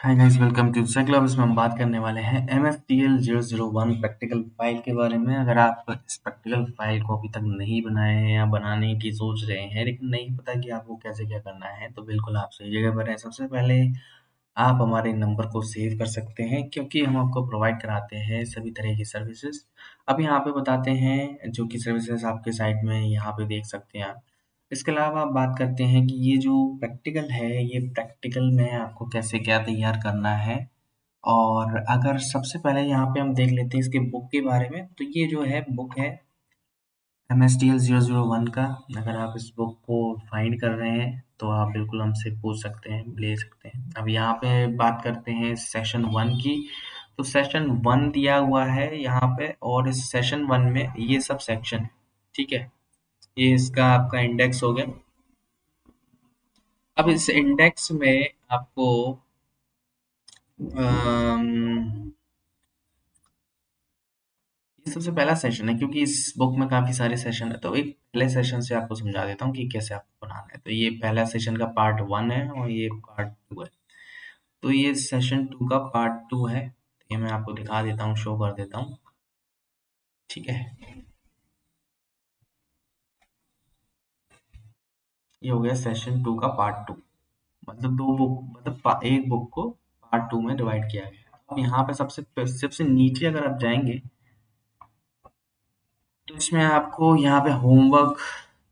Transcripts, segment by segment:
Hi guys, welcome to club. इसमें हम बात करने वाले हैं MFTL 001 प्रैक्टिकल फाइल के बारे में। अगर आप इस प्रैक्टिकल फाइल को अभी तक नहीं बनाए हैं या बनाने की सोच रहे हैं लेकिन नहीं पता कि आपको कैसे क्या करना है, तो बिल्कुल आप सही जगह पर हैं। सबसे पहले आप हमारे नंबर को सेव कर सकते हैं क्योंकि हम आपको प्रोवाइड कराते हैं सभी तरह की सर्विसेज। अब यहाँ पे बताते हैं जो कि सर्विसेज आपके साइट में यहाँ पे देख सकते हैं आप। इसके अलावा आप बात करते हैं कि ये जो प्रैक्टिकल है, ये प्रैक्टिकल में आपको कैसे क्या तैयार करना है। और अगर सबसे पहले यहाँ पे हम देख लेते हैं इसके बुक के बारे में, तो ये जो है बुक है MSTL 001 का। अगर आप इस बुक को फाइंड कर रहे हैं तो आप बिल्कुल हमसे पूछ सकते हैं, ले सकते हैं। अब यहाँ पे बात करते हैं सेशन 1 की। तो सेशन 1 दिया हुआ है यहाँ पे, और इस सेशन 1 में ये सब सेक्शन है, ठीक है। ये इसका आपका इंडेक्स हो गया। अब इस इंडेक्स में आपको ये सबसे पहला सेशन है क्योंकि इस बुक में काफी सारे सेशन है, तो एक पहले सेशन से आपको समझा देता हूँ कि कैसे आपको बनाना है। तो ये पहला सेशन का पार्ट 1 है और ये पार्ट 2 है। तो ये सेशन 2 का पार्ट 2 है। तो ये मैं आपको दिखा देता हूँ, शो कर देता हूँ, ठीक है। ये हो गया सेशन 2 का पार्ट 2। मतलब दो बुक, मतलब एक बुक को पार्ट 2 में डिवाइड किया गया है। अब यहाँ पे सबसे सबसे नीचे अगर आप जाएंगे तो इसमें आपको यहाँ पे होमवर्क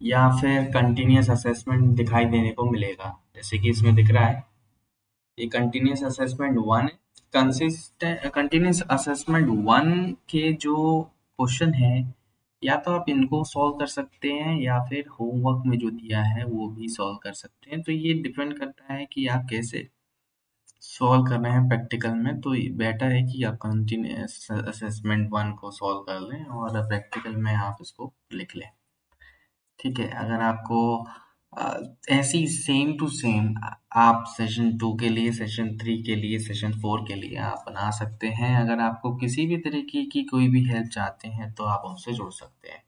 या फिर कंटिन्यूअस असेसमेंट दिखाई देने को मिलेगा। जैसे कि इसमें दिख रहा है, ये कंटिन्यूअस असेसमेंट 1 है। कंसिस्टेंट कंटिन्यूअस असेसमेंट 1 के जो क्वेश्चन है, या तो आप इनको सॉल्व कर सकते हैं या फिर होमवर्क में जो दिया है वो भी सॉल्व कर सकते हैं। तो ये डिपेंड करता है कि आप कैसे सॉल्व कर रहे हैं प्रैक्टिकल में। तो बेटर है कि आप कंटिन्यूअस असेसमेंट 1 को सॉल्व कर लें और प्रैक्टिकल में आप इसको लिख लें, ठीक है। अगर आपको अ, ऐसी सेम टू सेम आप सेशन 2 के लिए, सेशन 3 के लिए, सेशन 4 के लिए आप बना सकते हैं। अगर आपको किसी भी तरीके की कोई भी हेल्प चाहते हैं तो आप हमसे जुड़ सकते हैं।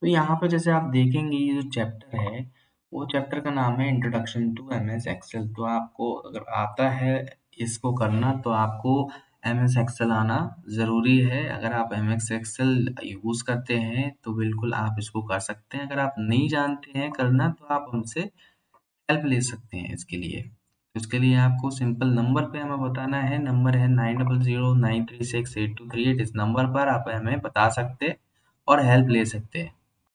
तो यहाँ पे जैसे आप देखेंगे, ये जो चैप्टर है वो चैप्टर का नाम है इंट्रोडक्शन टू MS एक्सेल। तो आपको अगर आता है इसको करना, तो आपको MS एक्सेल आना ज़रूरी है। अगर आप MS एक्सेल यूज़ करते हैं तो बिल्कुल आप इसको कर सकते हैं। अगर आप नहीं जानते हैं करना तो आप हमसे हेल्प ले सकते हैं इसके लिए। तो इसके लिए आपको सिंपल नंबर पे हमें बताना है। नंबर है 9009368238। इस नंबर पर आप हमें बता सकते और हेल्प ले सकते हैं।